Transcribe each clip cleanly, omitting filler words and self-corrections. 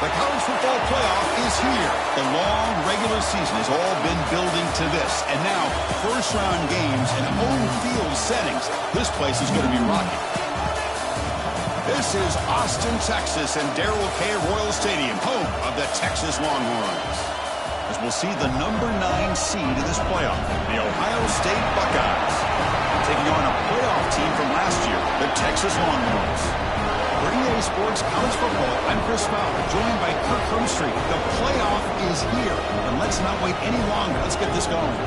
The college football playoff is here. The long regular season has all been building to this. And now, first-round games in home field settings. This place is going to be rocking. This is Austin, Texas, and Darrell K. Royal Stadium, home of the Texas Longhorns. As we'll see the number 9 seed in this playoff, the Ohio State Buckeyes, taking on a playoff team from last year, the Texas Longhorns. For EA Sports College Football, I'm Chris Fowler, joined by Kirk Herbstreit. The playoff is here, and let's not wait any longer. Let's get this going.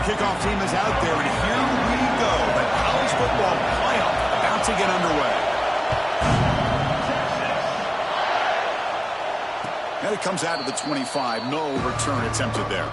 Kickoff team is out there, and here we go. The college football playoff about to get underway. And it comes out of the 25. No return attempted there.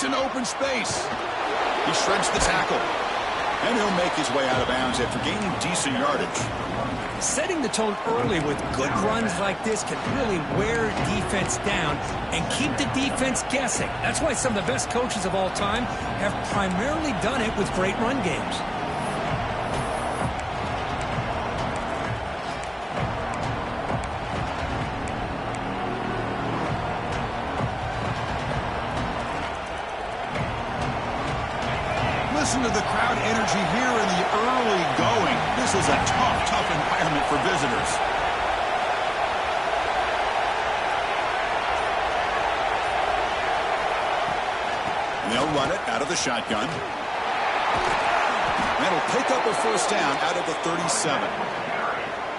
In open space. He shreds the tackle. And he'll make his way out of bounds after gaining decent yardage. Setting the tone early with good runs like this can really wear defense down and keep the defense guessing. That's why some of the best coaches of all time have primarily done it with great run games. Listen to the crowd energy here in the early going. This is a tough environment for visitors. And they'll run it out of the shotgun. That'll pick up a first down out of the 37.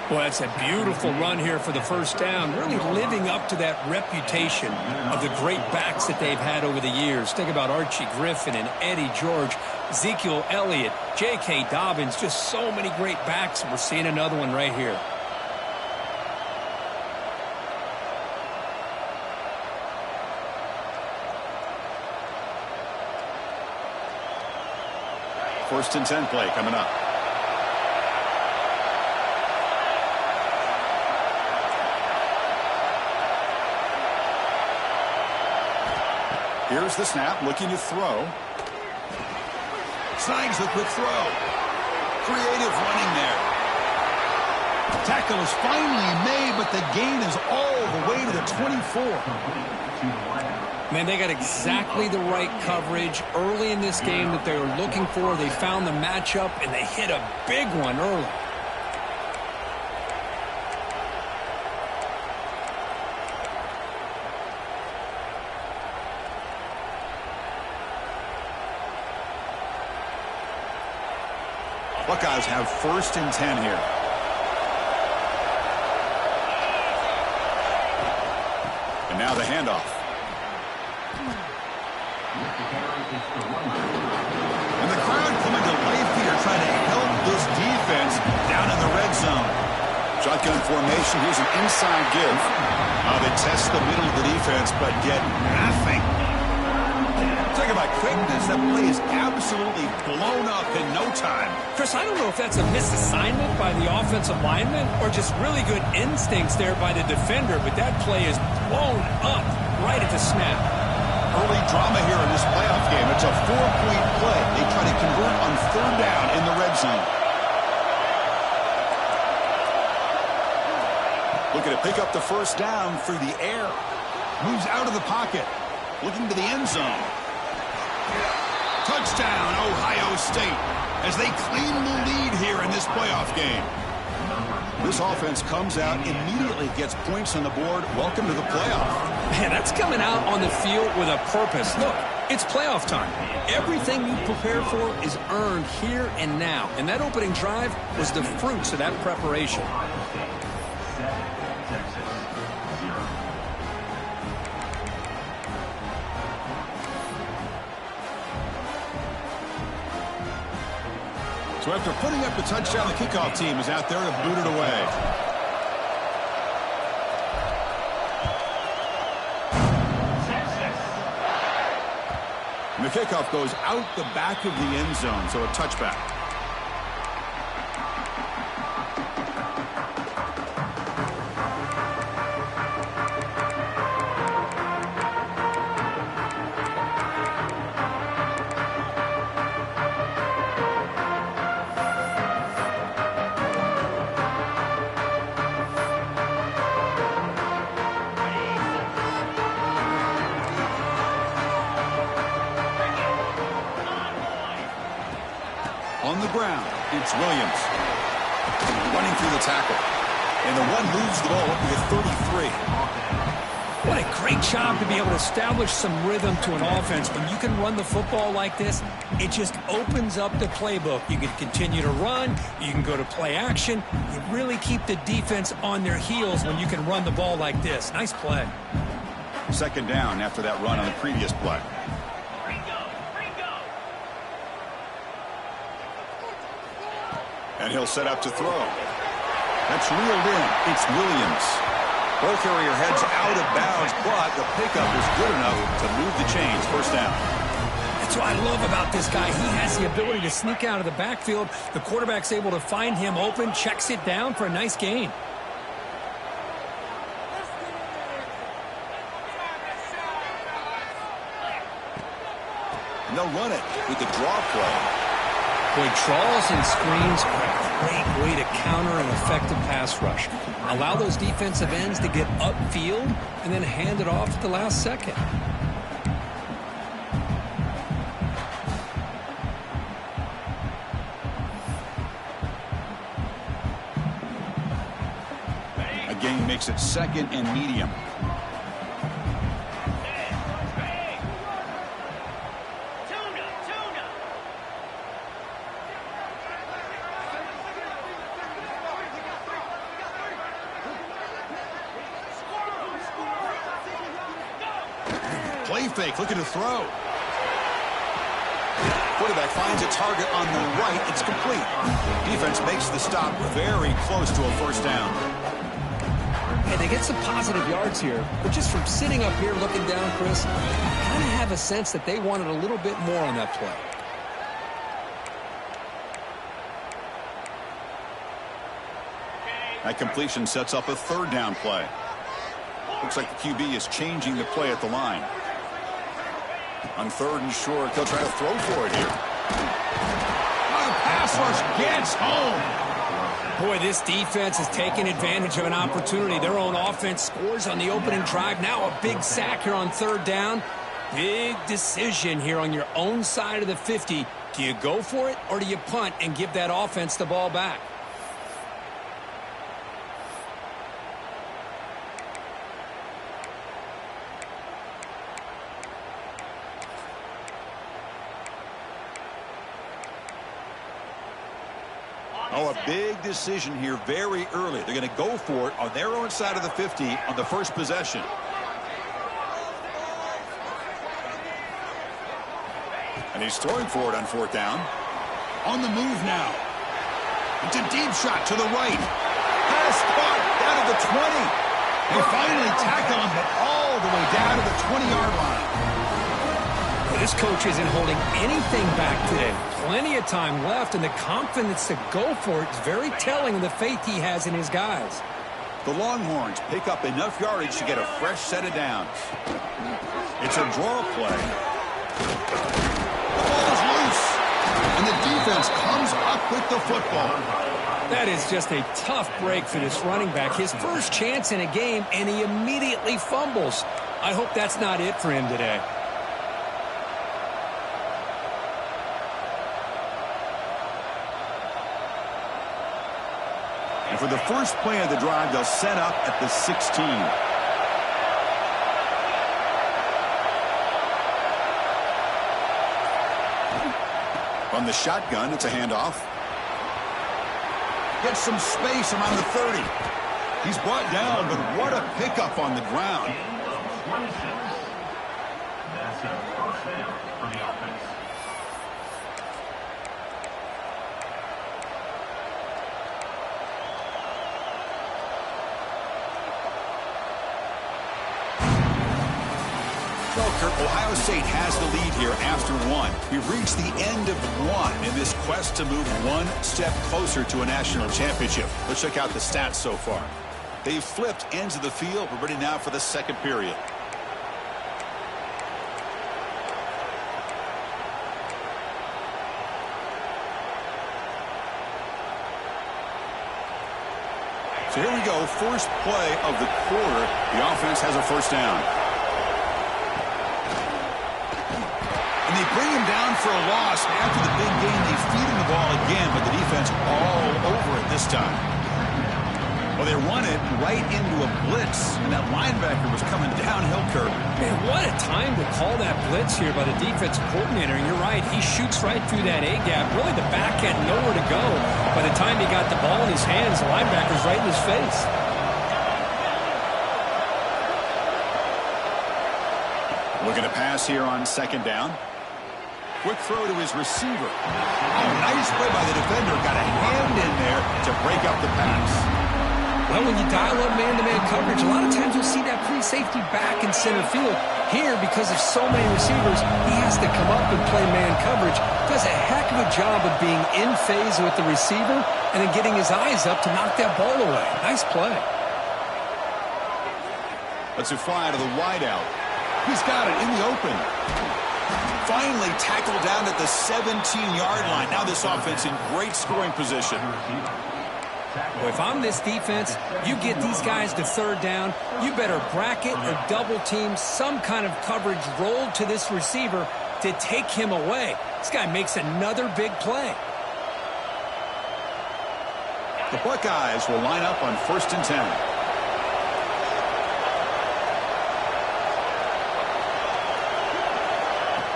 Well, that's a beautiful run here for the first down, really living up to that reputation of the great backs that they've had over the years. Think about Archie Griffin and Eddie George, Ezekiel Elliott, J.K. Dobbins, just so many great backs, and we're seeing another one right here. First and 10 play coming up. Here's the snap, looking to throw. Snags the quick throw. Creative running there. Tackle is finally made, but the gain is all the way to the 24. Man, they got exactly the right coverage early in this game that they were looking for. They found the matchup, and they hit a big one early. Buckeyes have first and 10 here. And now the handoff. And the crowd coming to life here, trying to help this defense down in the red zone. Shotgun formation. Here's an inside give. They test the middle of the defense, but get nothing. Talk about quickness. That play is absolutely blown up in no time. Chris, I don't know if that's a misassignment by the offensive lineman or just really good instincts there by the defender, but that play is blown up right at the snap. Early drama here in this playoff game. It's a 4-point play. They try to convert on third down in the red zone. Looking to pick up the first down through the air. Moves out of the pocket. Looking to the end zone. Touchdown, Ohio State, as they claim the lead here in this playoff game. This offense comes out, immediately gets points on the board. Welcome to the playoff. Man, that's coming out on the field with a purpose. Look, it's playoff time. Everything you prepare for is earned here and now. And that opening drive was the fruits of that preparation. So after putting up the touchdown, the kickoff team is out there to boot it away. And the kickoff goes out the back of the end zone, so a touchback. On the ground, it's Williams. Running through the tackle. And the one moves the ball with 33. What a great job to be able to establish some rhythm to an offense. When you can run the football like this, it just opens up the playbook. You can continue to run. You can go to play action. You really keep the defense on their heels when you can run the ball like this. Nice play. Second down after that run on the previous play. And he'll set up to throw. That's reeled in. It's Williams. Ball carrier heads out of bounds, but the pickup is good enough to move the chains. First down. That's what I love about this guy. He has the ability to sneak out of the backfield. The quarterback's able to find him open, checks it down for a nice gain. And they'll run it with the draw play. Boy, draws and screens are a great way to counter an effective pass rush. Allow those defensive ends to get upfield and then hand it off at the last second. A gain makes it second and medium. Play fake, looking to throw. Quarterback finds a target on the right. It's complete. Defense makes the stop very close to a first down. Hey, they get some positive yards here, but just from sitting up here looking down, Chris, I kind of have a sense that they wanted a little bit more on that play. That completion sets up a third down play. Looks like the QB is changing the play at the line. On third and short, they'll try to throw for it here. Oh, the pass rush gets home. Boy, this defense is taking advantage of an opportunity. Their own offense scores on the opening drive. Now a big sack here on third down. Big decision here on your own side of the 50. Do you go for it or do you punt and give that offense the ball back? Oh, a big decision here very early. They're going to go for it on their own side of the 50 on the first possession. And he's throwing for it on fourth down. On the move now. It's a deep shot to the right. Pass caught down to the 20. They finally tackle him, but all the way down to the 20-yard line. This coach isn't holding anything back today. Plenty of time left, and the confidence to go for it is very telling of the faith he has in his guys. The Longhorns pick up enough yardage to get a fresh set of downs. It's a draw play. The ball is loose, and the defense comes up with the football. That is just a tough break for this running back. His first chance in a game, and he immediately fumbles. I hope that's not it for him today. for the first play of the drive, they'll set up at the 16. From the shotgun, it's a handoff. Gets some space around the 30. He's brought down, but what a pickup on the ground. That's a first down for the offense. Ohio State has the lead here after one. We've reached the end of one in this quest to move one step closer to a national championship. Let's check out the stats so far. They've flipped ends of the field. We're ready now for the second period. So here we go, first play of the quarter. The offense has a first down. And they bring him down for a loss. After the big game, they feed him the ball again, but the defense all over it this time. Well, they run it right into a blitz, and that linebacker was coming downhill, Kirk. Man, what a time to call that blitz here by the defensive coordinator. And you're right, he shoots right through that A-gap. Really, the back had nowhere to go. By the time he got the ball in his hands, the linebacker's right in his face. Looking to pass here on second down. Quick throw to his receiver. Oh, nice play by the defender. Got a hand in there to break up the pass. Well, when you dial up man-to-man coverage, a lot of times you'll see that free safety back in center field. Here, because of so many receivers, he has to come up and play man coverage. Does a heck of a job of being in phase with the receiver and then getting his eyes up to knock that ball away. Nice play. Let's fly out of the wideout. He's got it in the open. Finally tackled down at the 17-yard line. Now this offense in great scoring position. Well, if I'm this defense, you get these guys to third down, you better bracket or double team some kind of coverage rolled to this receiver to take him away. This guy makes another big play. The Buckeyes will line up on 1st and 10.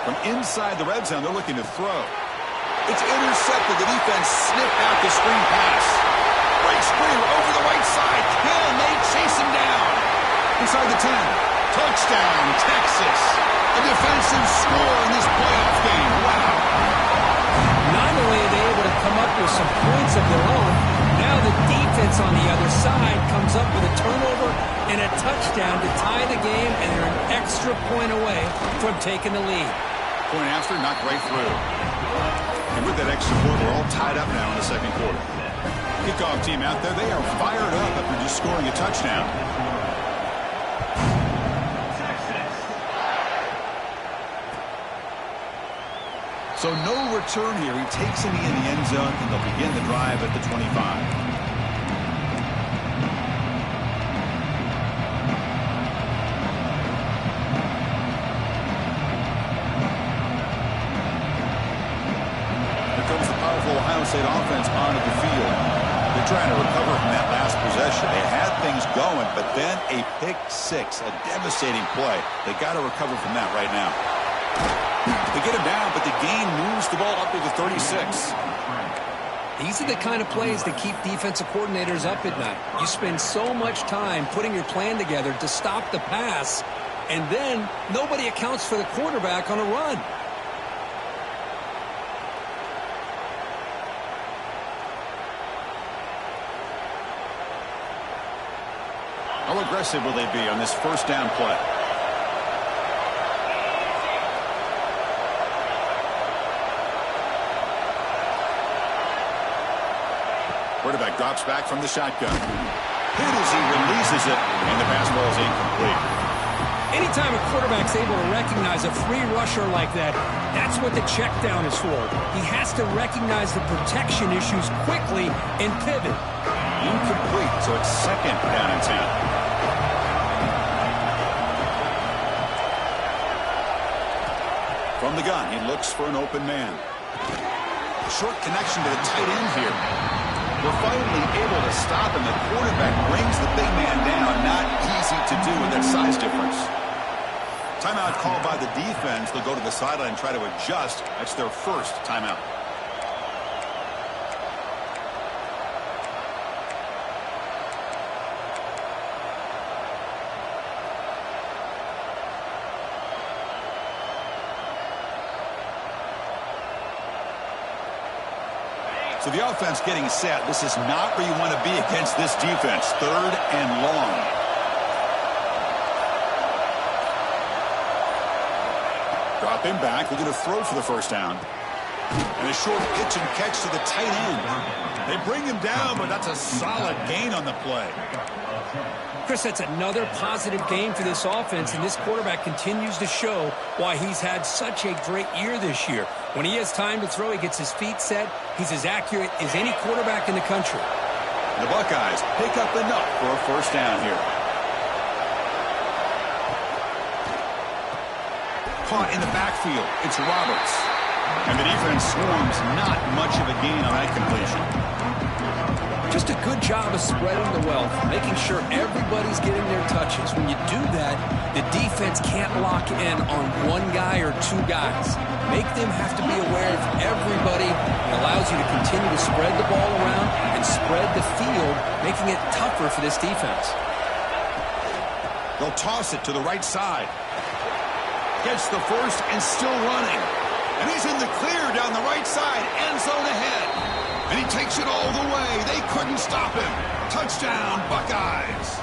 From inside the red zone, they're looking to throw. It's intercepted. The defense sniffed out the screen pass. Great screen over the right side. Can they chase him down? Inside the 10. Touchdown, Texas. A defensive score in this playoff game. Wow. Not only are they able to come up with some points of their own, now the defense on the other side comes up with a turnover and a touchdown to tie the game, and they're an extra point away from taking the lead. Point after, knocked right through. And with that extra point, we're all tied up now in the second quarter. Kickoff team out there, they are fired up after just scoring a touchdown. So no return here. He takes him in the end zone, and they'll begin the drive at the 25. Ohio State offense onto the field. They're trying to recover from that last possession. They had things going, but then a pick six, a devastating play. They got to recover from that right now. They get him down, but the gain moves the ball up to the 36. These are the kind of plays that keep defensive coordinators up at night. You spend so much time putting your plan together to stop the pass, and then nobody accounts for the quarterback on a run. How aggressive will they be on this first down play? Quarterback drops back from the shotgun. Hit as he releases it, and the pass ball is incomplete. Anytime a quarterback's able to recognize a free rusher like that, that's what the check down is for. He has to recognize the protection issues quickly and pivot. Incomplete, so it's second down and 10. From the gun, he looks for an open man. Short connection to the tight end here. They're finally able to stop him. The quarterback brings the big man down. Not easy to do with that size difference. Timeout called by the defense. They'll go to the sideline and try to adjust. That's their first timeout. So the offense getting set. This is not where you want to be against this defense. 3rd and long. Drop him back. They're going to throw for the first down. And a short pitch and catch to the tight end. They bring him down, but that's a solid gain on the play. Chris, that's another positive game for this offense, and this quarterback continues to show why he's had such a great year this year. When he has time to throw, he gets his feet set. He's as accurate as any quarterback in the country. The Buckeyes pick up enough for a first down here. Caught in the backfield. It's Roberts. And the defense swarms. Not much of a gain on that completion. Just a good job of spreading the wealth, making sure everybody's getting their touches. When you do that, the defense can't lock in on one guy or two guys. Make them have to be aware of everybody. It allows you to continue to spread the ball around and spread the field, making it tougher for this defense. They'll toss it to the right side. Gets the first and still running. And he's in the clear down the right side, end zone ahead. And he takes it all the way. They couldn't stop him. Touchdown, Buckeyes.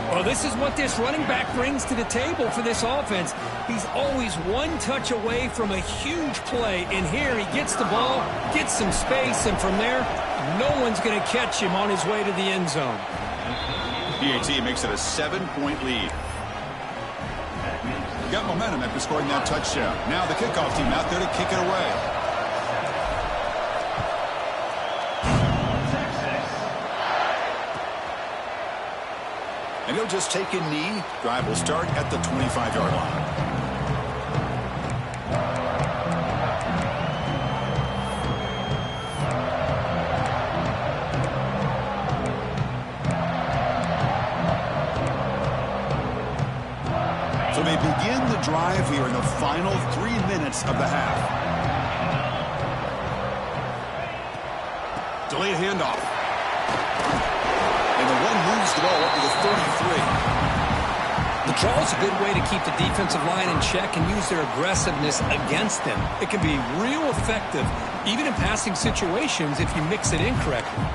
Well, this is what this running back brings to the table for this offense. He's always one touch away from a huge play. And here he gets the ball, gets some space, and from there, no one's going to catch him on his way to the end zone. PAT makes it a 7-point lead. Got momentum after scoring that touchdown. Now the kickoff team out there to kick it away. And he'll just take a knee. Drive will start at the 25-yard line. So they begin the drive here in the final 3 minutes of the half. Delayed handoff. And the one moves the ball up to the 33. The draw is a good way to keep the defensive line in check and use their aggressiveness against them. It can be real effective, even in passing situations, if you mix it in correctly.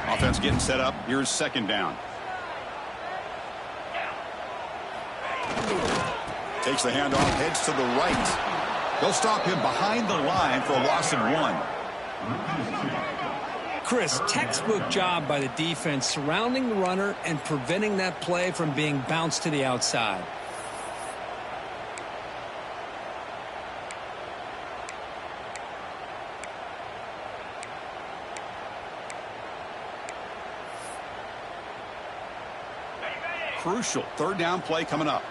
Offense getting set up. Here's second down. Takes the handoff, heads to the right. They'll stop him behind the line for a loss of 1. Chris, textbook job by the defense surrounding the runner and preventing that play from being bounced to the outside. Crucial third down play coming up.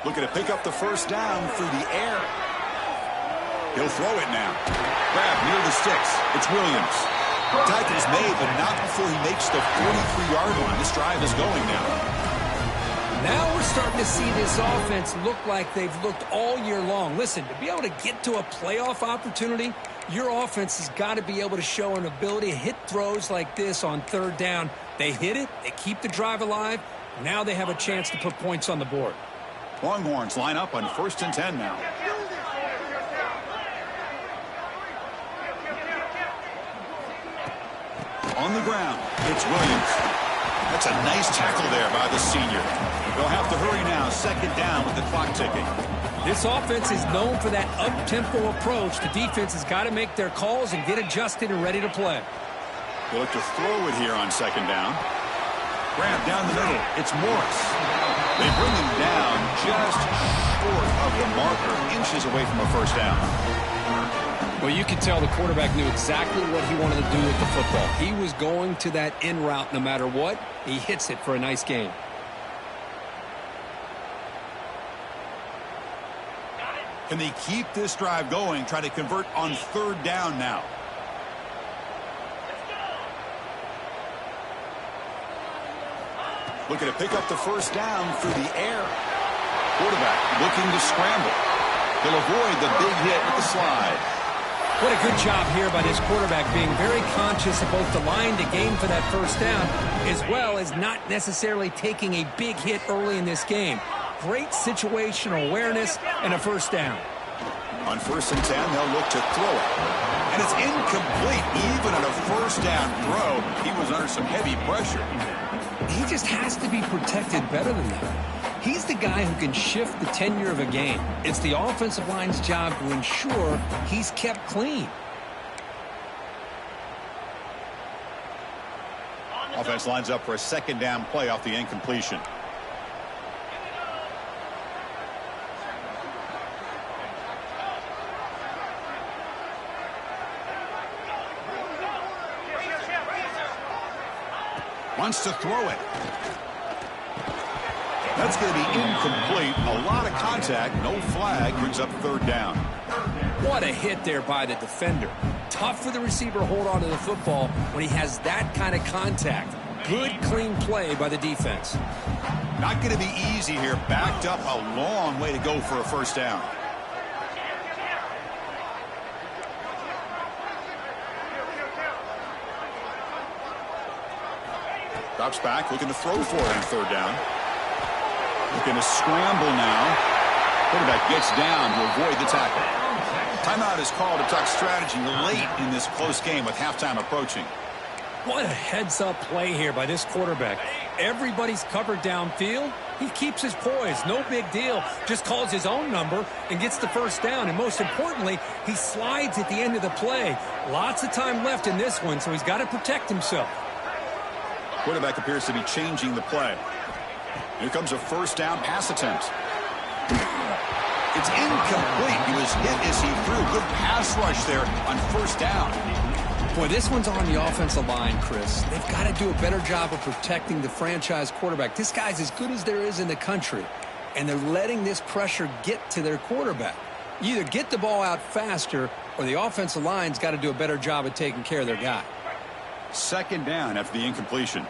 Looking to pick up the first down through the air. He'll throw it now. Grab near the sticks. It's Williams. Tackle's made, but not before he makes the 43-yard line. This drive is going now. Now we're starting to see this offense look like they've looked all year long. Listen, to be able to get to a playoff opportunity, your offense has got to be able to show an ability to hit throws like this on third down. They hit it. They keep the drive alive. Now they have a chance to put points on the board. Longhorns line up on 1st and 10 now. On the ground, it's Williams. That's a nice tackle there by the senior. They'll have to hurry now. Second down with the clock ticking. This offense is known for that up-tempo approach. The defense has got to make their calls and get adjusted and ready to play. They look to throw it here on second down. Grab down the middle. It's Morris. They bring him down just short of the marker, inches away from a first down. Well, you can tell the quarterback knew exactly what he wanted to do with the football. He was going to that in route no matter what. He hits it for a nice gain. Can they keep this drive going, try to convert on third down now? Looking to pick up the first down through the air. Quarterback looking to scramble. He'll avoid the big hit with the slide. What a good job here by this quarterback, being very conscious of both the line to gain for that first down, as well as not necessarily taking a big hit early in this game. Great situational awareness and a first down. On 1st and 10, they'll look to throw it. And it's incomplete. Even on a first down throw, he was under some heavy pressure. He just has to be protected better than that. He's the guy who can shift the tenure of a game. It's the offensive line's job to ensure he's kept clean. Offense lines up for a second down play off the incompletion. Wants to throw it. That's going to be incomplete. A lot of contact. No flag. Brings up third down. What a hit there by the defender. Tough for the receiver to hold on to the football when he has that kind of contact. Good, clean play by the defense. Not going to be easy here. Backed up a long way to go for a first down. Drops back, looking to throw for it on third down. Looking to scramble now. Quarterback gets down to avoid the tackle. Timeout is called to talk strategy late in this close game with halftime approaching. What a heads-up play here by this quarterback. Everybody's covered downfield. He keeps his poise. No big deal. Just calls his own number and gets the first down. And most importantly, he slides at the end of the play. Lots of time left in this one, so he's got to protect himself. Quarterback appears to be changing the play. Here comes a first down pass attempt. It's incomplete. He was hit as he threw. Good pass rush there on first down. Boy, this one's on the offensive line, Chris. They've got to do a better job of protecting the franchise quarterback. This guy's as good as there is in the country, and they're letting this pressure get to their quarterback. You either get the ball out faster, or the offensive line's got to do a better job of taking care of their guy. Second down after the incompletion.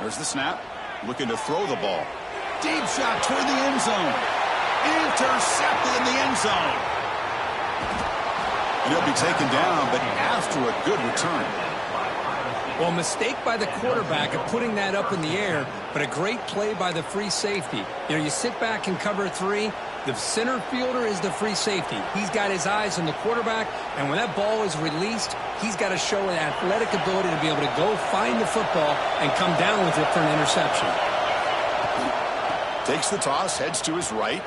There's the snap. Looking to throw the ball. Deep shot toward the end zone. Intercepted in the end zone. And he'll be taken down, but after a good return. Well, mistake by the quarterback of putting that up in the air, but a great play by the free safety. You know, you sit back and cover three. The center fielder is the free safety. He's got his eyes on the quarterback, and when that ball is released, he's got to show an athletic ability to be able to go find the football and come down with it for an interception. Takes the toss, heads to his right.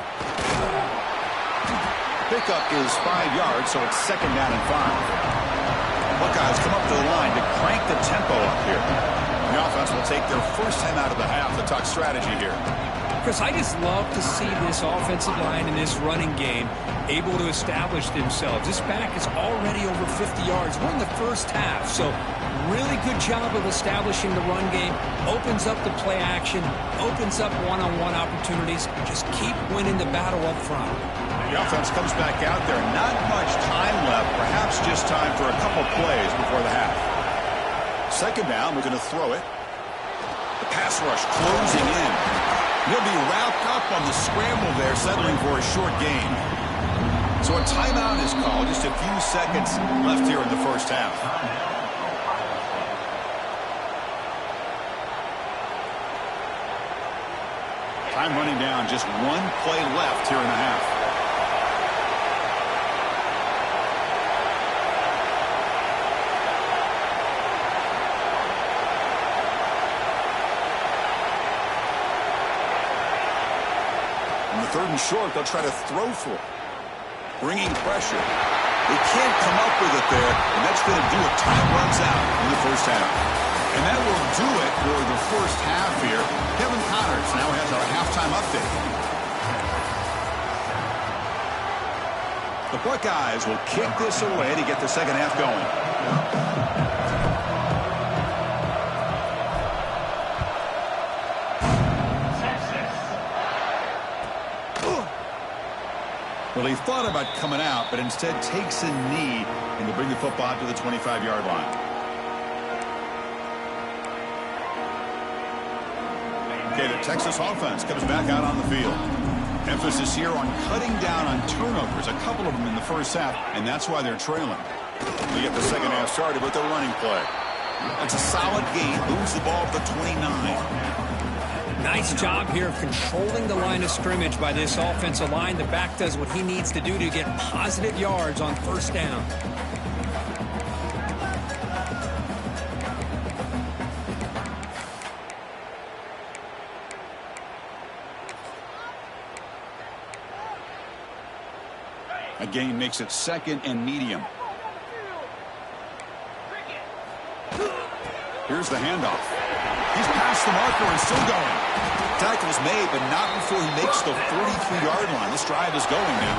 Pickup is 5 yards, so it's second down and 5. Buckeyes come up to the line to crank the tempo up here. The offense will take their first time out of the half to talk strategy here. Chris, I just love to see this offensive line in this running game able to establish themselves. This back is already over 50 yards. We're in the first half, so really good job of establishing the run game. Opens up the play action, opens up one-on-one opportunities. Just keep winning the battle up front. The offense comes back out there. Not much time left. Perhaps just time for a couple plays before the half. Second down, we're going to throw it. The pass rush closing in. He'll be wrapped up on the scramble there, settling for a short gain. So a timeout is called. Just a few seconds left here in the first half. Time running down. Just one play left here in the half. 3rd and short, they'll try to throw for it. Bringing pressure. They can't come up with it there, and that's going to do it. Time runs out in the first half. And that will do it for the first half here. Kevin Connors now has our halftime update. The Buckeyes will kick this away to get the second half going. Well, he thought about coming out, but instead takes a knee and will bring the football to the 25-yard line. Okay, the Texas offense comes back out on the field. Emphasis here on cutting down on turnovers, a couple of them in the first half, and that's why they're trailing. They get the second half started with their running play. That's a solid gain, moves the ball to the 29. Nice job here of controlling the line of scrimmage by this offensive line. The back does what he needs to do to get positive yards on first down. A gain makes it 2nd and medium. Here's the handoff. He's past the marker and still going. Tackle's made, but not before he makes the 43-yard line. This drive is going now.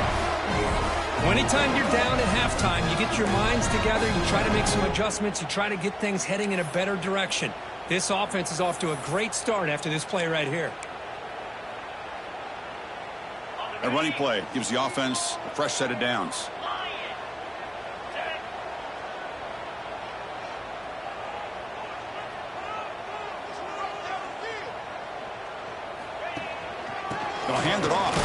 Well, anytime you're down at halftime, you get your minds together, you try to make some adjustments, you try to get things heading in a better direction. This offense is off to a great start after this play right here. A running play gives the offense a fresh set of downs. They'll hand it off.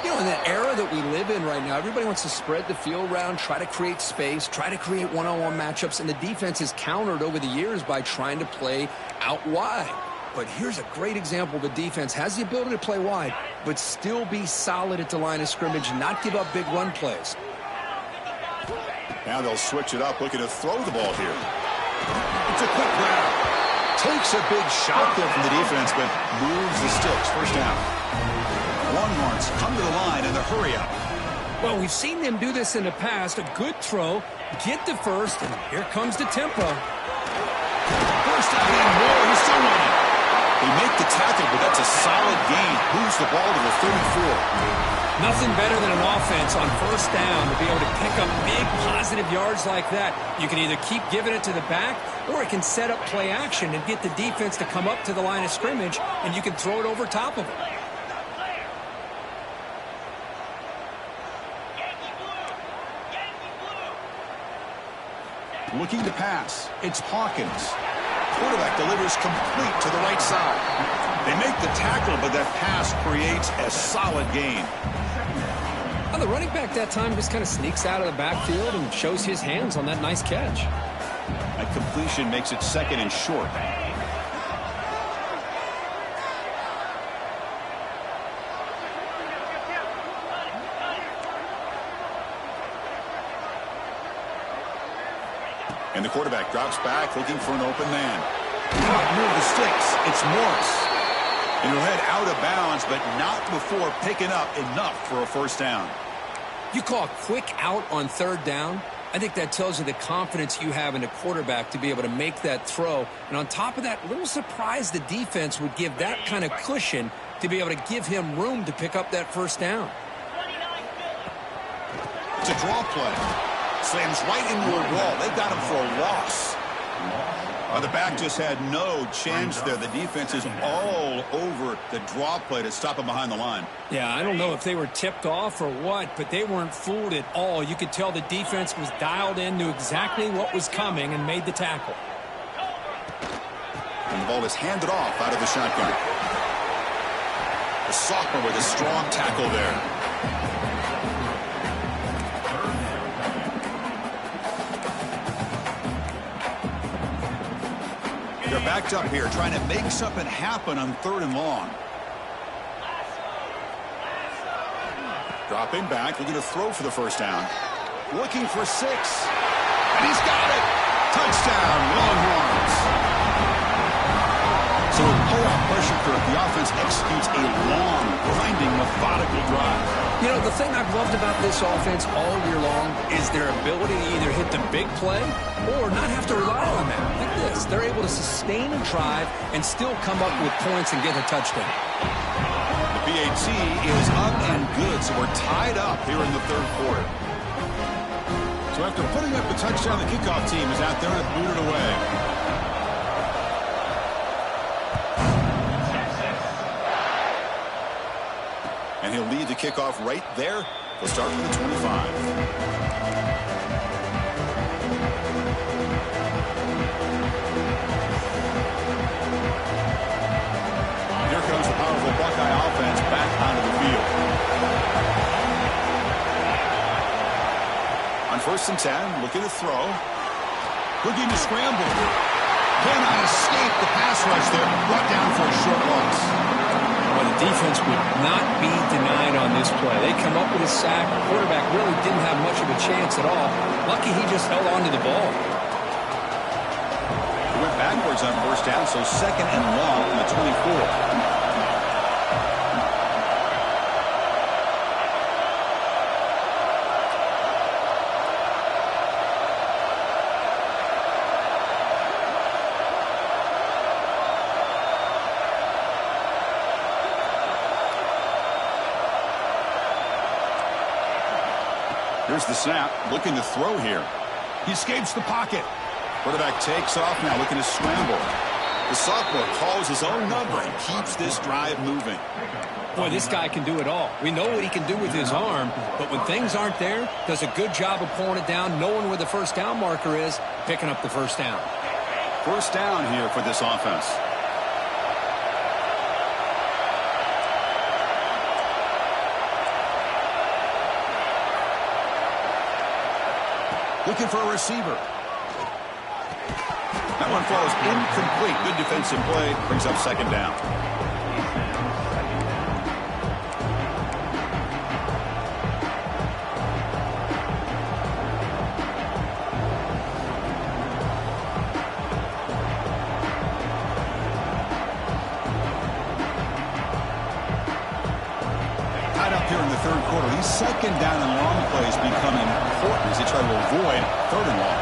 You know, in the era that we live in right now, everybody wants to spread the field around, try to create space, try to create one-on-one matchups, and the defense is countered over the years by trying to play out wide. But here's a great example. The defense has the ability to play wide, but still be solid at the line of scrimmage, not give up big run plays. Now they'll switch it up, looking to throw the ball here. It's a quick grab. Takes a big shot there from the defense, but moves the sticks. First down. Longhorns come to the line in the hurry up. Well, we've seen them do this in the past. A good throw, get the first, and here comes the tempo. First down and more. He's still running. They make the tackle, but that's a solid gain. Moves the ball to the 34. Nothing better than an offense on first down to be able to pick up big positive yards like that. You can either keep giving it to the back, or it can set up play action and get the defense to come up to the line of scrimmage, and you can throw it over top of it. Looking to pass. It's Hawkins. Quarterback delivers complete to the right side. They make the tackle, but that pass creates a solid gain. Well, the running back that time just kind of sneaks out of the backfield and shows his hands on that nice catch. That completion makes it 2nd and short. And the quarterback drops back, looking for an open man. Near the sticks, it's Morris. And he'll head out of bounds, but not before picking up enough for a first down. You call a quick out on 3rd down. I think that tells you the confidence you have in a quarterback to be able to make that throw. And on top of that, a little surprised the defense would give that kind of cushion to be able to give him room to pick up that first down. It's a draw play. Slams right into a wall. They got him for a loss. The back just had no chance there. The defense is all over the draw play to stop him behind the line. Yeah, I don't know if they were tipped off or what, but they weren't fooled at all. You could tell the defense was dialed in, knew exactly what was coming, and made the tackle. And the ball is handed off out of the shotgun. The sophomore with a strong tackle there. They're backed up here, trying to make something happen on 3rd and long. Dropping back, looking to throw for the first down. Looking for 6. And he's got it! Touchdown, Longhorns! So with pull-out pressure after it. The offense executes a long, grinding, methodical drive. You know, the thing I've loved about this offense all year long is their ability to either hit the big play or not have to rely on that. Look at this. They're able to sustain a drive and still come up with points and get a touchdown. The PAT is up and good, so we're tied up here in the third quarter. So after putting up the touchdown, the kickoff team is out there to boot it away. And he'll lead the kickoff right there. He'll start from the 25. Here comes the powerful Buckeye offense back onto the field. On 1st and 10, looking to throw. Looking to scramble. Cannot escape the pass rush there. Brought down for a short loss. Well, the defense would not be denied on this play. They come up with a sack. The quarterback really didn't have much of a chance at all. Lucky he just held on to the ball. He went backwards on 1st down, so 2nd and long from the 24. Here's the snap, looking to throw here. He escapes the pocket. Quarterback takes off now, looking to scramble. The sophomore calls his own number and keeps this drive moving. Boy, this guy can do it all. We know what he can do with his arm, but when things aren't there, does a good job of pulling it down, knowing where the 1st down marker is, picking up the 1st down. 1st down here for this offense. Looking for a receiver. That one falls incomplete. Good defensive play. Brings up 2nd down. Tied up here in the third quarter. These 2nd down and long plays become important as they try to avoid 3rd and long.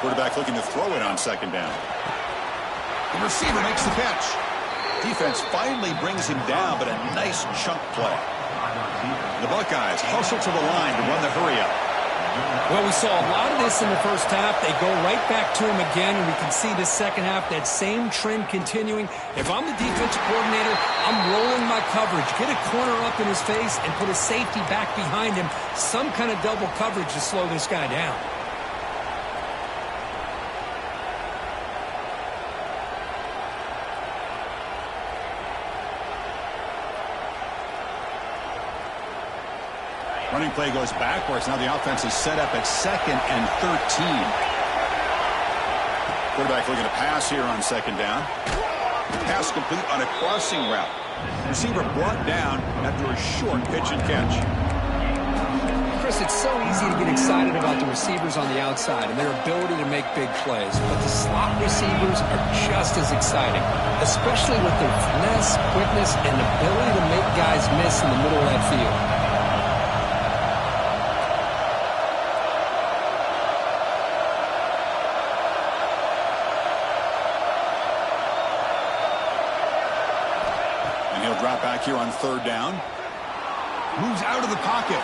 Quarterback looking to throw it on 2nd down. The receiver makes the catch. Defense finally brings him down, but a nice chunk play. The Buckeyes hustle to the line to run the hurry up. Well, we saw a lot of this in the 1st half. They go right back to him again, and we can see the 2nd half, that same trend continuing. If I'm the defensive coordinator, I'm rolling my coverage. Get a corner up in his face and put a safety back behind him. Some kind of double coverage to slow this guy down. Running play goes backwards. Now the offense is set up at 2nd and 13. Quarterback looking to pass here on 2nd down. Pass complete on a crossing route. Receiver brought down after a short pitch and catch. Chris, it's so easy to get excited about the receivers on the outside and their ability to make big plays, but the slot receivers are just as exciting, especially with their finesse, quickness, and ability to make guys miss in the middle of that field. Drop back here on 3rd down. Moves out of the pocket.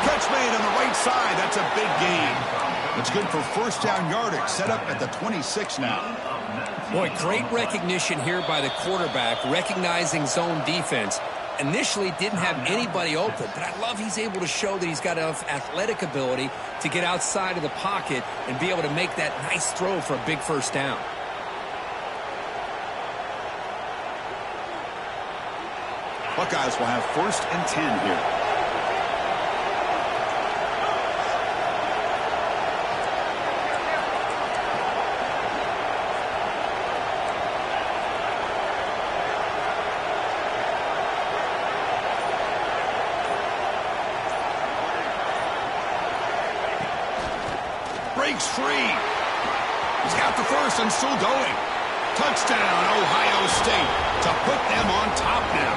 Catch made on the right side. That's a big gain. It's good for 1st down yardage. Set up at the 26 now. Boy, great recognition here by the quarterback, recognizing zone defense. Initially didn't have anybody open, but I love he's able to show that he's got enough athletic ability to get outside of the pocket and be able to make that nice throw for a big 1st down. Buckeyes will have 1st and 10 here. breaks free. He's got the first and still going. Touchdown, Ohio State, to put them on top now.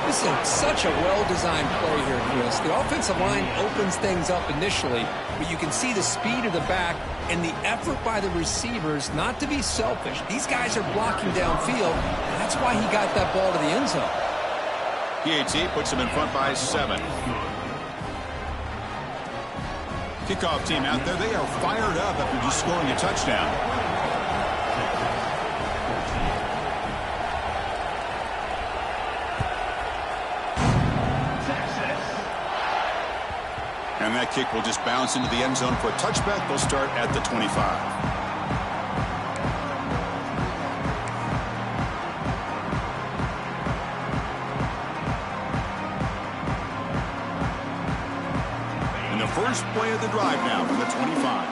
This is such a well-designed play here, Chris. The offensive line opens things up initially, but you can see the speed of the back and the effort by the receivers not to be selfish. These guys are blocking downfield, and that's why he got that ball to the end zone. PAT puts them in front by 7. Kickoff team out there, they are fired up after just scoring a touchdown. And that kick will just bounce into the end zone for a touchback. They'll start at the 25. And the first play of the drive now from the 25.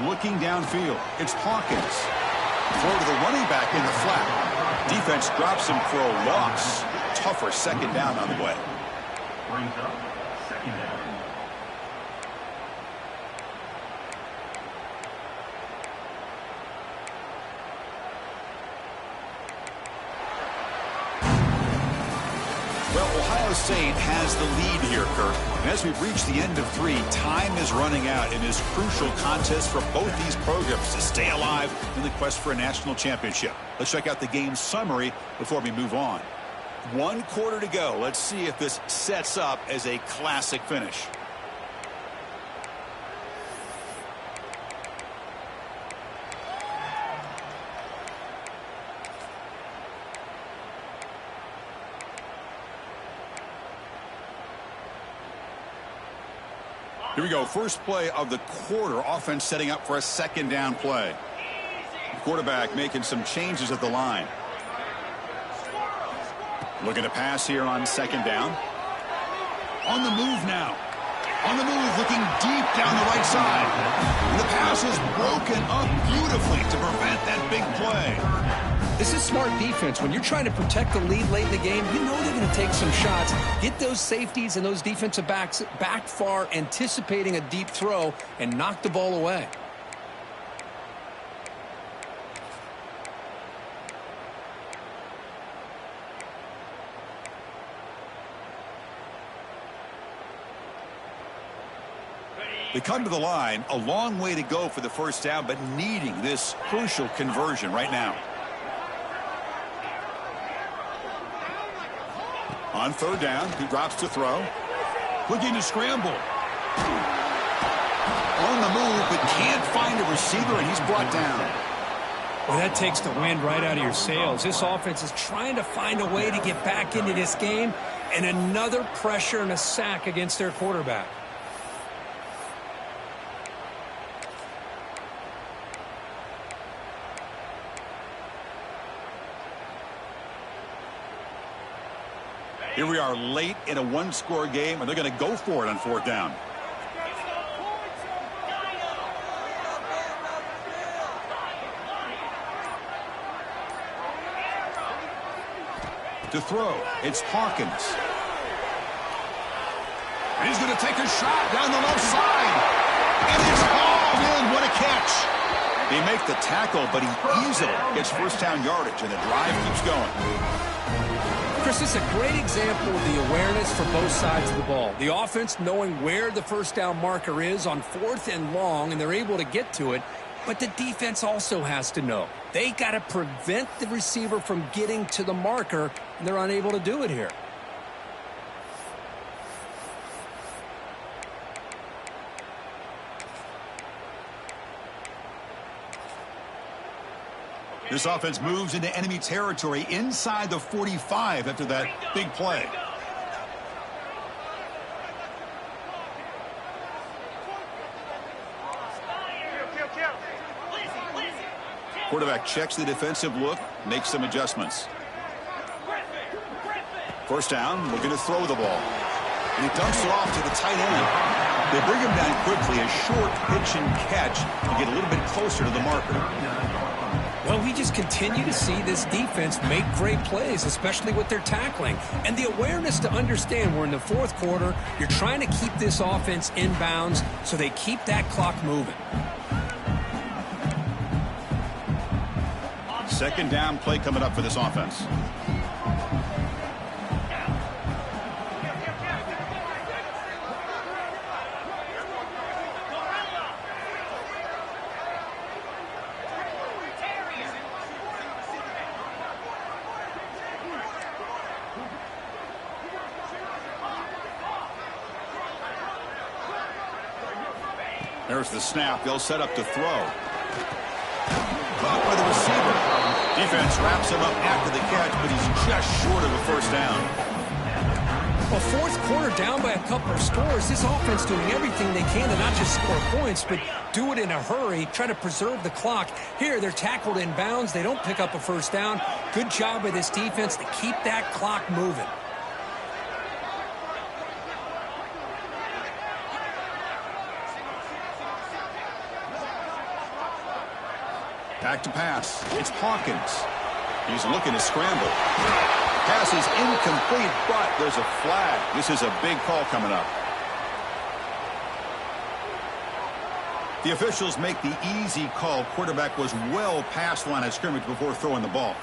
Looking downfield, it's Hawkins. Throw to the running back in the flat. Defense drops him for a loss. Tougher second down on the way. Brings up second down. Well, Ohio State has the lead here, Kirk. And as we've reached the end of 3, time is running out in this crucial contest for both these programs to stay alive in the quest for a national championship. Let's check out the game summary before we move on. 1 quarter to go. Let's see if this sets up as a classic finish. Here we go. First play of the quarter. Offense setting up for a second down play. The quarterback making some changes at the line. Looking to pass here on second down. On the move now. On the move, looking deep down the right side. And the pass is broken up beautifully to prevent that big play. This is smart defense. When you're trying to protect the lead late in the game, you know they're going to take some shots. Get those safeties and those defensive backs back far, anticipating a deep throw, and knock the ball away. They come to the line, a long way to go for the first down, but needing this crucial conversion right now. On third down, he drops to throw. Looking to scramble. On the move, but can't find a receiver, and he's brought down. Well, that takes the wind right out of your sails. This offense is trying to find a way to get back into this game, and another pressure and a sack against their quarterback. Here we are late in a one-score game, and they're going to go for it on fourth down. To throw, it's Hawkins. And he's going to take a shot down the left side. And it's hauled in. What a catch. They make the tackle, but he easily gets first down yardage, and the drive keeps going. Chris, this is a great example of the awareness for both sides of the ball. The offense knowing where the first down marker is on fourth and long, and they're able to get to it. But the defense also has to know. They got to prevent the receiver from getting to the marker, and they're unable to do it here. This offense moves into enemy territory inside the 45 after that big play. Quarterback checks the defensive look, makes some adjustments. First down, looking to throw the ball. And he dumps it off to the tight end. They bring him down quickly, a short pitch and catch to get a little bit closer to the marker. Well, we just continue to see this defense make great plays, especially with their tackling. And the awareness to understand we're in the fourth quarter, you're trying to keep this offense in bounds so they keep that clock moving. Second down play coming up for this offense. There's the snap. They'll set up to throw. Caught by the receiver. Defense wraps him up after the catch, but he's just short of a first down. Well, fourth quarter down by a couple of scores. This offense doing everything they can to not just score points, but do it in a hurry, try to preserve the clock. Here, they're tackled in bounds. They don't pick up a first down. Good job by this defense to keep that clock moving. Back to pass. It's Hawkins. He's looking to scramble. Pass is incomplete, but there's a flag. This is a big call coming up. The officials make the easy call. Quarterback was well past the line of scrimmage before throwing the ball.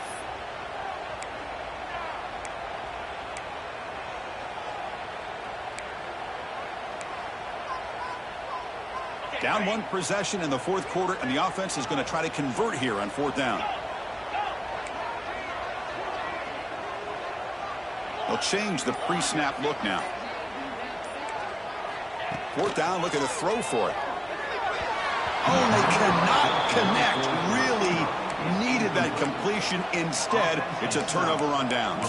Down one possession in the fourth quarter, and the offense is going to try to convert here on fourth down. They'll change the pre-snap look now. Fourth down, looking to throw for it. Oh, they cannot connect. Really needed that completion. Instead, it's a turnover on downs.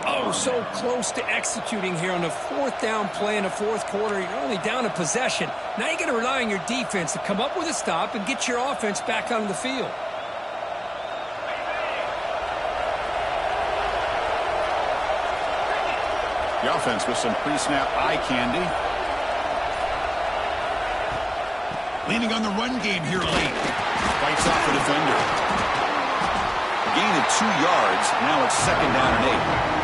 Oh, so close to executing here on the fourth down play in the fourth quarter. You're only down a possession. Now you got to rely on your defense to come up with a stop and get your offense back on the field. The offense with some pre-snap eye candy. Leaning on the run game here late. Fights off the defender. A gain of 2 yards. Now it's second down and 8.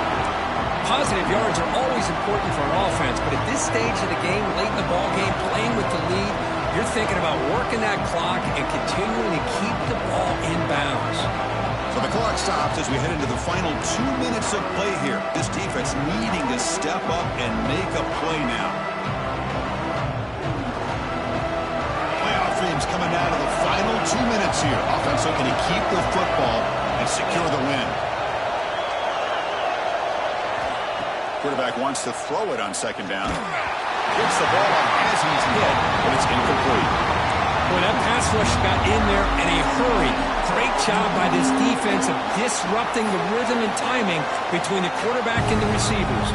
Positive yards are always important for an offense, but at this stage of the game, late in the ball game, playing with the lead, you're thinking about working that clock and continuing to keep the ball in bounds. So the clock stops as we head into the final 2 minutes of play here. This defense needing to step up and make a play now. Playoff dreams coming out of the final 2 minutes here. Offense looking to keep the football and secure the win. Quarterback wants to throw it on second down. Gets the ball as he's hit, but it's incomplete. Boy, that pass rush got in there in a hurry. Great job by this defense of disrupting the rhythm and timing between the quarterback and the receivers.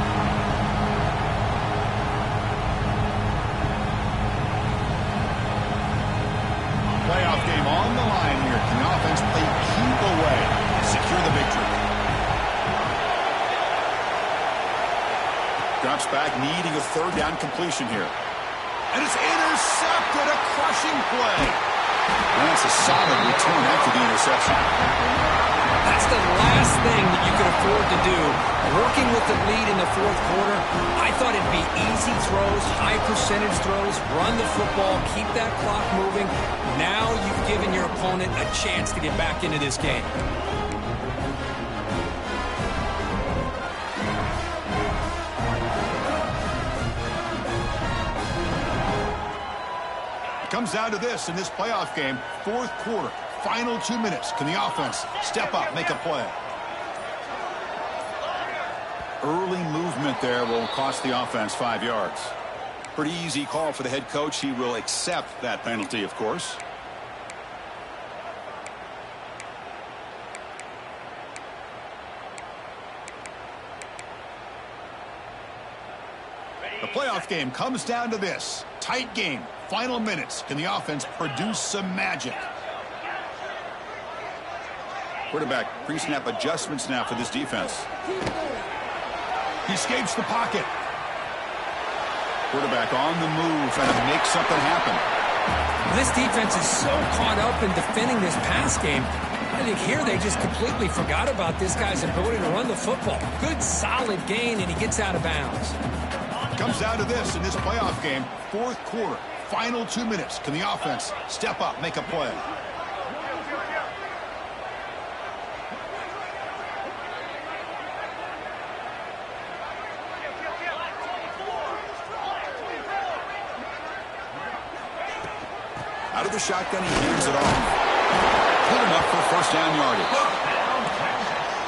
Playoff game on the line here. Can the offense play keep away and secure the victory? Drops back, needing a third down completion here. And it's intercepted, a crushing play. And that's a solid return after the interception. That's the last thing that you could afford to do. Working with the lead in the fourth quarter, I thought it'd be easy throws, high percentage throws, run the football, keep that clock moving. Now you've given your opponent a chance to get back into this game. Comes down to this in this playoff game, fourth quarter, final 2 minutes. Can the offense step up, make a play? Early movement there will cost the offense 5 yards. Pretty easy call for the head coach. He will accept that penalty, of course. The playoff game comes down to this. Tight game. Final minutes. Can the offense produce some magic? Quarterback pre-snap adjustments now for this defense. He escapes the pocket. Quarterback on the move, trying to make something happen. This defense is so caught up in defending this pass game, I think here they just completely forgot about this guy's ability to run the football. Good, solid gain, and he gets out of bounds. Comes down to this in this playoff game. Fourth quarter, final 2 minutes. Can the offense step up, make a play? Out of the shotgun, he hands it off. Good enough for first down yardage.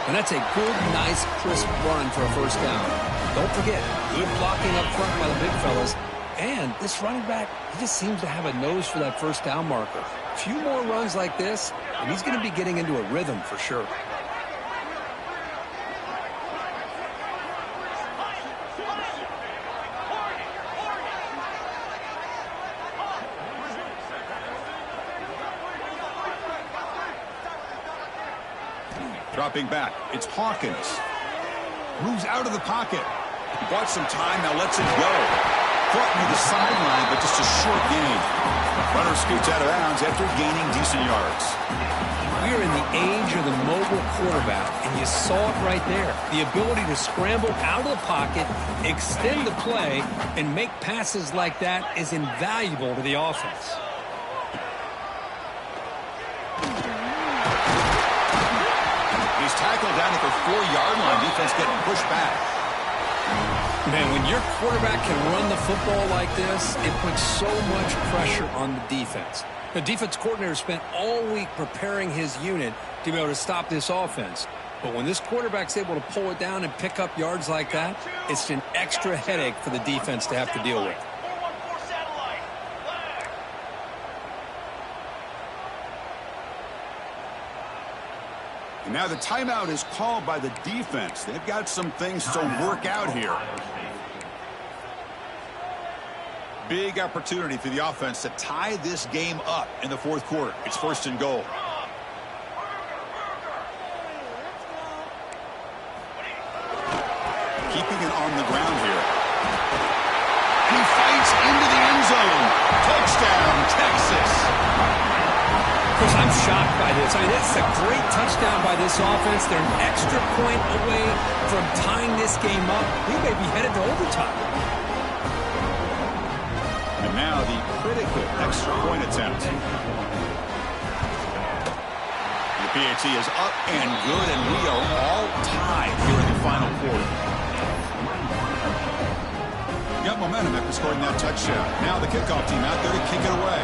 And that's a good, nice, crisp run for a first down. Don't forget, good blocking up front by the big fellas. And this running back, he just seems to have a nose for that first down marker. A few more runs like this, and he's going to be getting into a rhythm for sure. Dropping back, it's Hawkins. Moves out of the pocket. He bought some time, now lets it go. Caught near the sideline, but just a short gain. Runner scoots out of bounds after gaining decent yards. We are in the age of the mobile quarterback, and you saw it right there. The ability to scramble out of the pocket, extend the play, and make passes like that is invaluable to the offense. He's tackled down at the 4-yard line. Defense getting pushed back. Man, when your quarterback can run the football like this, it puts so much pressure on the defense. The defense coordinator spent all week preparing his unit to be able to stop this offense. But when this quarterback's able to pull it down and pick up yards like that, it's an extra headache for the defense to have to deal with. And now the timeout is called by the defense. They've got some things to work out here. Big opportunity for the offense to tie this game up in the fourth quarter. It's first and goal. Keeping it on the ground here. He fights into the end zone. Touchdown, Texas. Of course, I'm shocked by this. I mean, it's a great touchdown by this offense. They're an extra point away from tying this game up. We may be headed to overtime. And now the critical extra point attempt. The PAT is up and good, and we are all tied here in the final quarter. Got momentum after scoring that touchdown. Now the kickoff team out there to kick it away.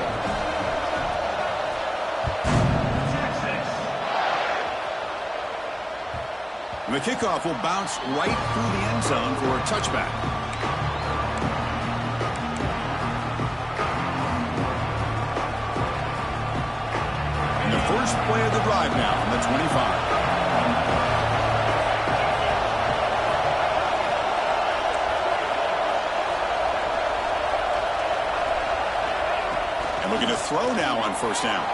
And the kickoff will bounce right through the end zone for a touchback. And the first play of the drive now from the 25. And looking to throw now on first down.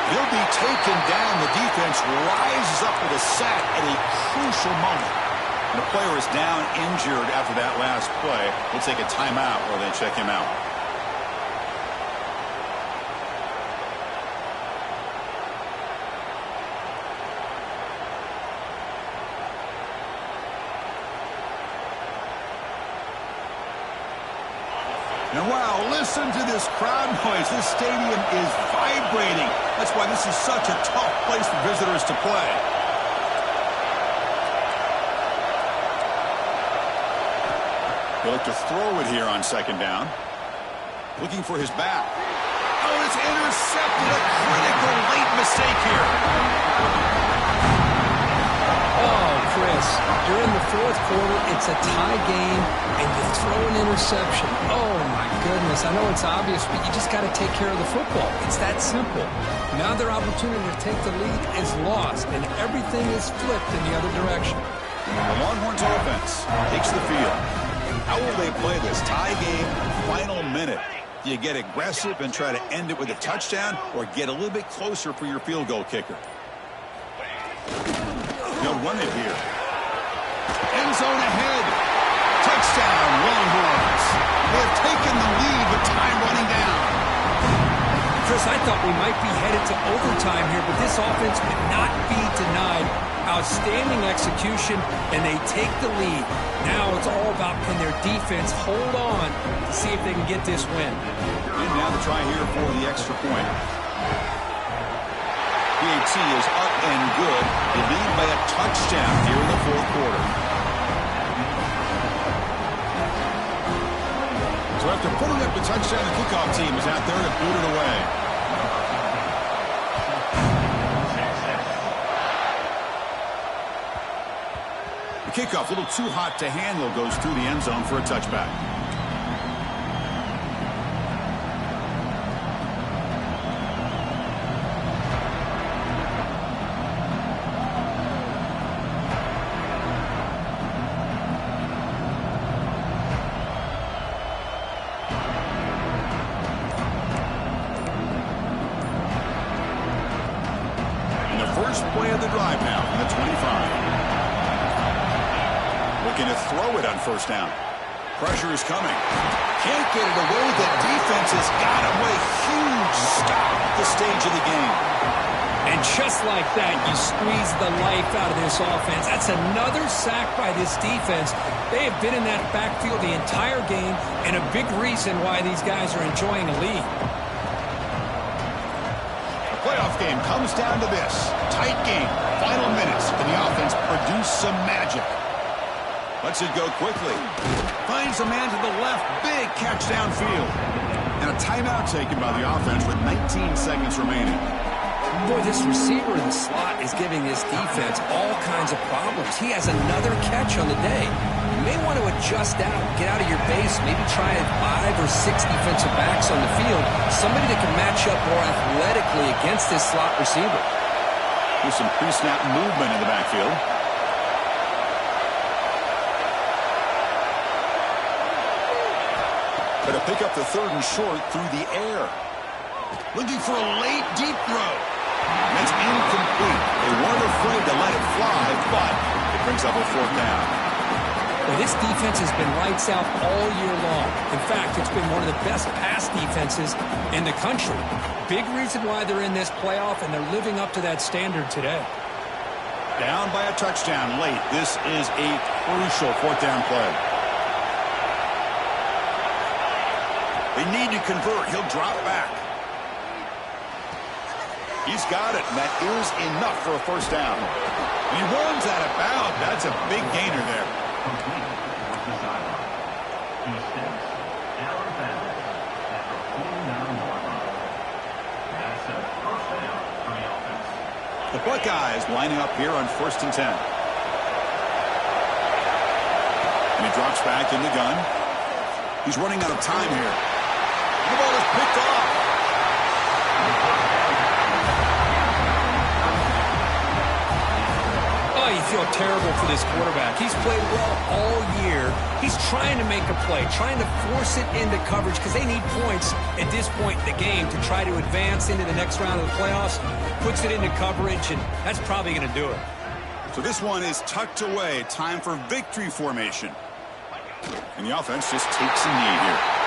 He'll be taken down. The defense rises up with a sack at a crucial moment. And the player is down injured after that last play. We'll take a timeout while they check him out. And wow, listen to this crowd noise. This stadium is vibrating. That's why this is such a tough place for visitors to play. He'll look to throw it here on second down. Looking for his back. Oh, it's intercepted. A critical late mistake here. Oh, Chris, you're in the fourth quarter. It's a tie game, and you throw an interception. Oh, my goodness. I know it's obvious, but you just got to take care of the football. It's that simple. Now their opportunity to take the lead is lost, and everything is flipped in the other direction. The Longhorns offense takes the field. How will they play this tie game, final minute? Do you get aggressive and try to end it with a touchdown, or get a little bit closer for your field goal kicker? They'll run it here. End zone ahead. Touchdown, Longhorns. They've taken the lead with time running down. Chris, I thought we might be headed to overtime here, but this offense could not be denied. Outstanding execution, and they take the lead. Now it's all about, can their defense hold on to see if they can get this win. And now the try here for the extra point. PAT is up and good. They lead by a touchdown here in the fourth quarter. So after putting up the touchdown, the kickoff team is out there to boot it away. The kickoff, a little too hot to handle, goes through the end zone for a touchback. And the first play of the drive now from the 25. Looking to throw it on first down. Pressure is coming. Can't get it away. The defense has got away. Huge stop at the stage of the game. And just like that, you squeeze the life out of this offense. That's another sack by this defense. They have been in that backfield the entire game, and a big reason why these guys are enjoying a lead. The playoff game comes down to this. Tight game. Final minutes. Can the offense produce some magic? Lets it go quickly. Finds a man to the left. Big catch downfield. And a timeout taken by the offense with 19 seconds remaining. Boy, this receiver in the slot is giving this defense all kinds of problems. He has another catch on the day. You may want to adjust out, get out of your base, maybe try 5 or 6 defensive backs on the field. Somebody that can match up more athletically against this slot receiver. With some pre-snap movement in the backfield. But to pick up the third and short through the air. Looking for a late deep throw. That's incomplete. They weren't afraid to let it fly, but it brings up a fourth down. Well, this defense has been lights out all year long. In fact, it's been one of the best pass defenses in the country. Big reason why they're in this playoff, and they're living up to that standard today. Down by a touchdown late. This is a crucial fourth down play. They need to convert. He'll drop back. He's got it, and that is enough for a first down. When he runs out of bounds, that's a big gainer there. The Buckeyes lining up here on 1st and 10. And he drops back in the gun. He's running out of time here. The ball is picked off. Oh, you feel terrible for this quarterback. He's played well all year. He's trying to make a play, trying to force it into coverage because they need points at this point in the game to try to advance into the next round of the playoffs. Puts it into coverage, and that's probably going to do it. So this one is tucked away. Time for victory formation. And the offense just takes a knee here.